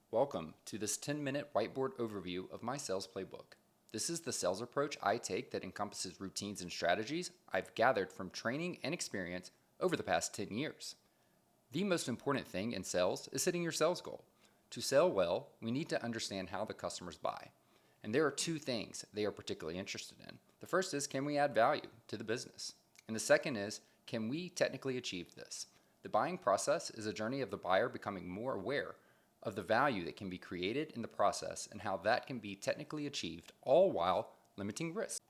Welcome to this 10-minute whiteboard overview of my sales playbook. This is the sales approach I take that encompasses routines and strategies I've gathered from training and experience over the past 10 years. The most important thing in sales is setting your sales goal. To sell well, we need to understand how the customers buy. And there are two things they are particularly interested in. The first is, can we add value to the business? And the second is, can we technically achieve this? The buying process is a journey of the buyer becoming more aware of the value that can be created in the process and how that can be technically achieved, all while limiting risk.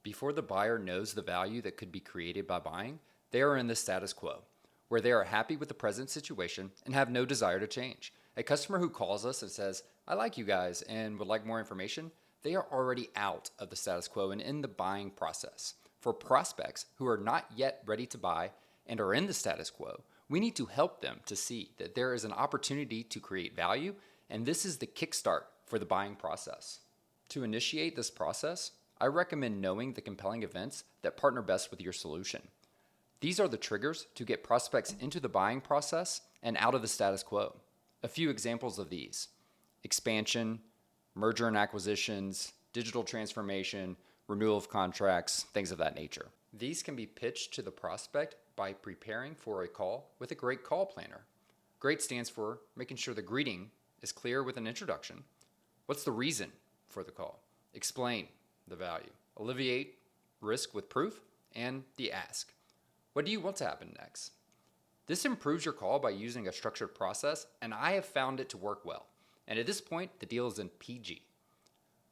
Before the buyer knows the value that could be created by buying, they are in the status quo, where they are happy with the present situation and have no desire to change. A customer who calls us and says, "I like you guys and would like more information," they are already out of the status quo and in the buying process. For prospects who are not yet ready to buy and are in the status quo, we need to help them to see that there is an opportunity to create value, and this is the kickstart for the buying process. To initiate this process, I recommend knowing the compelling events that partner best with your solution. These are the triggers to get prospects into the buying process and out of the status quo. A few examples of these: expansion, merger and acquisitions, digital transformation, renewal of contracts, things of that nature. These can be pitched to the prospect by preparing for a call with a great call planner. GREAT stands for making sure the greeting is clear with an introduction. What's the reason for the call? Explain the value. Alleviate risk with proof, and the ask. What do you want to happen next? This improves your call by using a structured process, and I have found it to work well. And at this point, the deal is in PG.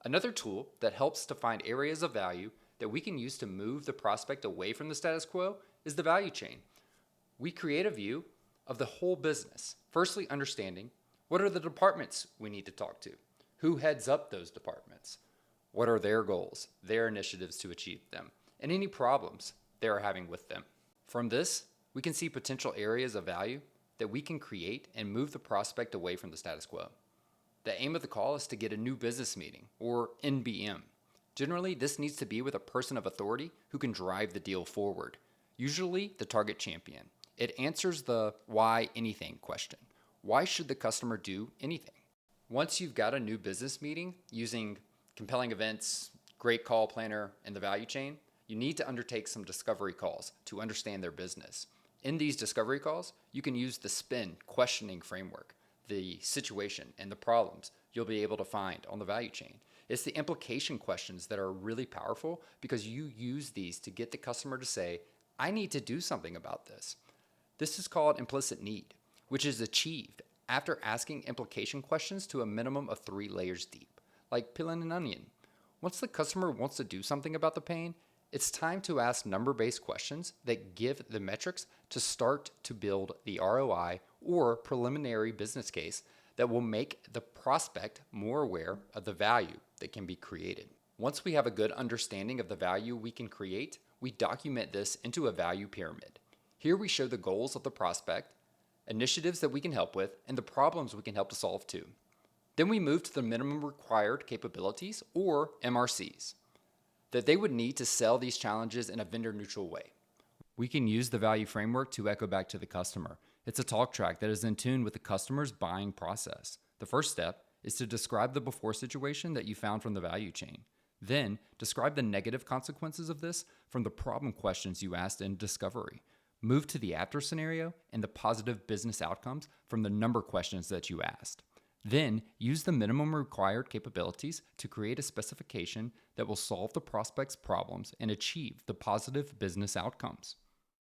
Another tool that helps to find areas of value that we can use to move the prospect away from the status quo is the value chain. We create a view of the whole business, firstly understanding what are the departments we need to talk to, who heads up those departments, what are their goals, their initiatives to achieve them, and any problems they are having with them. From this, we can see potential areas of value that we can create and move the prospect away from the status quo. The aim of the call is to get a new business meeting, or NBM. Generally, this needs to be with a person of authority who can drive the deal forward, usually the target champion. It answers the why anything question. Why should the customer do anything? Once you've got a new business meeting using compelling events, great call planner, and the value chain, you need to undertake some discovery calls to understand their business. In these discovery calls, you can use the SPIN questioning framework, the situation and the problems you'll be able to find on the value chain. It's the implication questions that are really powerful because you use these to get the customer to say, "I need to do something about this." This is called implicit need, which is achieved after asking implication questions to a minimum of 3 layers deep, like peeling an onion. Once the customer wants to do something about the pain, it's time to ask number-based questions that give the metrics to start to build the ROI or preliminary business case that will make the prospect more aware of the value that can be created. Once we have a good understanding of the value we can create, we document this into a value pyramid. Here we show the goals of the prospect, initiatives that we can help with, and the problems we can help to solve too. Then we move to the minimum required capabilities, or MRCs, that they would need to sell these challenges in a vendor-neutral way. We can use the value framework to echo back to the customer. It's a talk track that is in tune with the customer's buying process. The first step is to describe the before situation that you found from the value chain. Then, describe the negative consequences of this from the problem questions you asked in discovery. Move to the after scenario and the positive business outcomes from the number questions that you asked. Then, use the minimum required capabilities to create a specification that will solve the prospect's problems and achieve the positive business outcomes.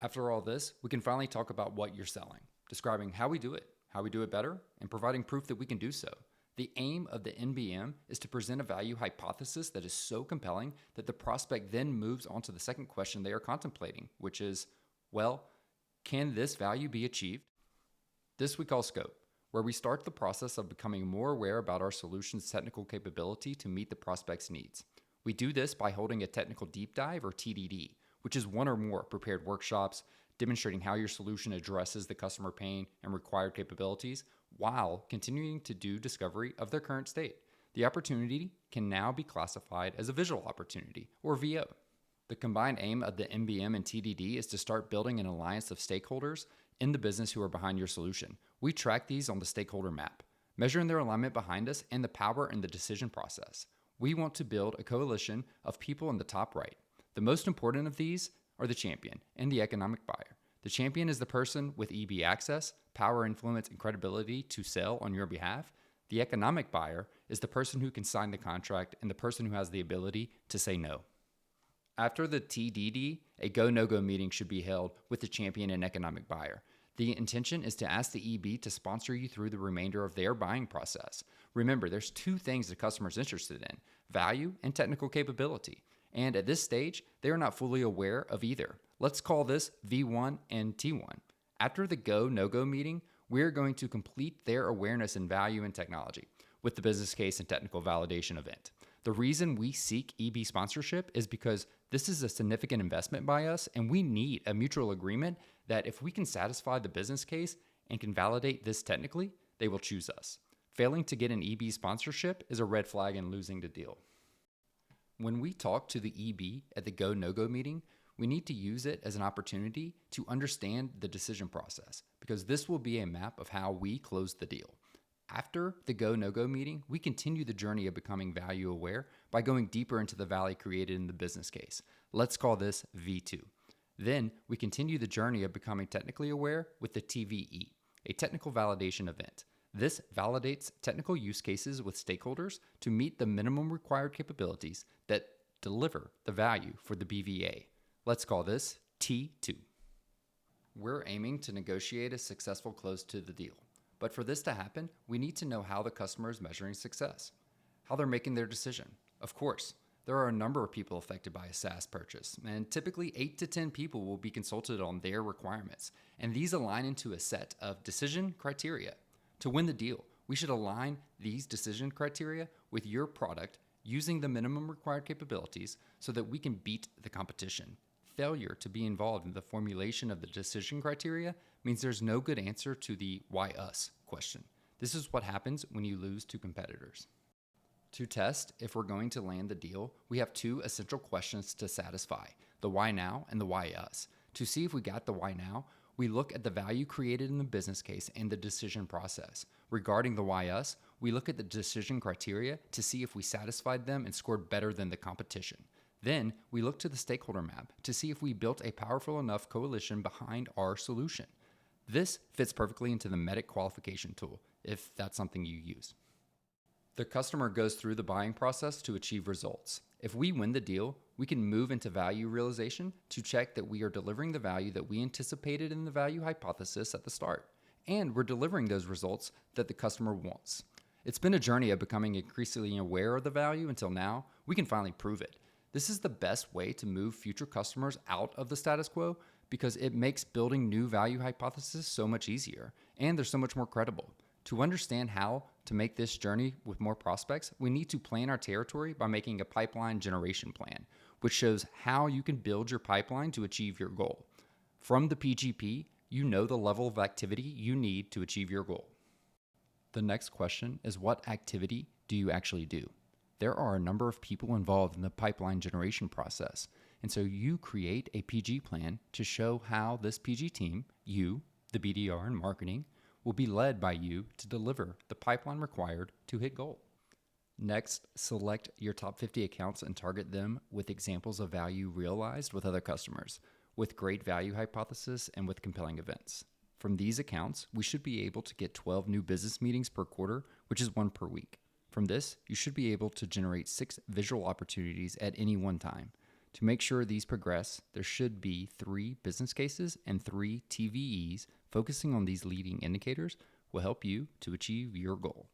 After all this, we can finally talk about what you're selling, describing how we do it better, and providing proof that we can do so. The aim of the NBM is to present a value hypothesis that is so compelling that the prospect then moves on to the second question they are contemplating, which is, well, can this value be achieved? This we call scope, where we start the process of becoming more aware about our solution's technical capability to meet the prospect's needs. We do this by holding a technical deep dive, or TDD, which is one or more prepared workshops demonstrating how your solution addresses the customer pain and required capabilities while continuing to do discovery of their current state. The opportunity can now be classified as a visual opportunity, or VO. The combined aim of the MBM and TDD is to start building an alliance of stakeholders in the business who are behind your solution. We track these on the stakeholder map. measuring their alignment behind us and the power in the decision process. We want to build a coalition of people in the top right. The most important of these are the champion and the economic buyer. The champion is the person with EB access, power, influence, and credibility to sell on your behalf. The economic buyer is the person who can sign the contract and the person who has the ability to say no. After the TDD, a go-no-go meeting should be held with the champion and economic buyer. The intention is to ask the EB to sponsor you through the remainder of their buying process. Remember, there's two things the customer's interested in: value and technical capability. And at this stage, they are not fully aware of either. Let's call this V1 and T1. After the go-no-go meeting, we're going to complete their awareness in value and technology with the business case and technical validation event. The reason we seek EB sponsorship is because this is a significant investment by us, and we need a mutual agreement that if we can satisfy the business case and can validate this technically, they will choose us. Failing to get an EB sponsorship is a red flag and losing the deal. When we talk to the EB at the go-no-go meeting, we need to use it as an opportunity to understand the decision process, because this will be a map of how we close the deal. After the go-no-go meeting, we continue the journey of becoming value aware by going deeper into the value created in the business case. Let's call this V2. Then we continue the journey of becoming technically aware with the TVE, a technical validation event. This validates technical use cases with stakeholders to meet the minimum required capabilities that deliver the value for the BVA. Let's call this T2. We're aiming to negotiate a successful close to the deal. But for this to happen, we need to know how the customer is measuring success, how they're making their decision. Of course, there are a number of people affected by a SaaS purchase, and typically 8 to 10 people will be consulted on their requirements, and these align into a set of decision criteria. To win the deal, we should align these decision criteria with your product using the minimum required capabilities so that we can beat the competition. Failure to be involved in the formulation of the decision criteria means there's no good answer to the why us question. This is what happens when you lose to competitors. To test if we're going to land the deal, we have two essential questions to satisfy: the why now and the why us. To see if we got the why now, we look at the value created in the business case and the decision process. Regarding the why us, we look at the decision criteria to see if we satisfied them and scored better than the competition. Then we look to the stakeholder map to see if we built a powerful enough coalition behind our solution. This fits perfectly into the MEDDIC qualification tool, if that's something you use. The customer goes through the buying process to achieve results. If we win the deal, we can move into value realization to check that we are delivering the value that we anticipated in the value hypothesis at the start, and we're delivering those results that the customer wants. It's been a journey of becoming increasingly aware of the value until now we can finally prove it. This is the best way to move future customers out of the status quo because it makes building new value hypotheses so much easier, and they're so much more credible. To understand how to make this journey with more prospects, we need to plan our territory by making a pipeline generation plan, which shows how you can build your pipeline to achieve your goal. From the PGP, you know the level of activity you need to achieve your goal. The next question is, what activity do you actually do? There are a number of people involved in the pipeline generation process, and so you create a PG plan to show how this PG team, you, the BDR and marketing, will be led by you to deliver the pipeline required to hit goal. Next, select your top 50 accounts and target them with examples of value realized with other customers, with great value hypothesis and with compelling events. From these accounts, we should be able to get 12 new business meetings per quarter, which is 1 per week. From this, you should be able to generate 6 visual opportunities at any one time. To make sure these progress, there should be 3 business cases and 3 TVEs. Focusing on these leading indicators will help you to achieve your goal.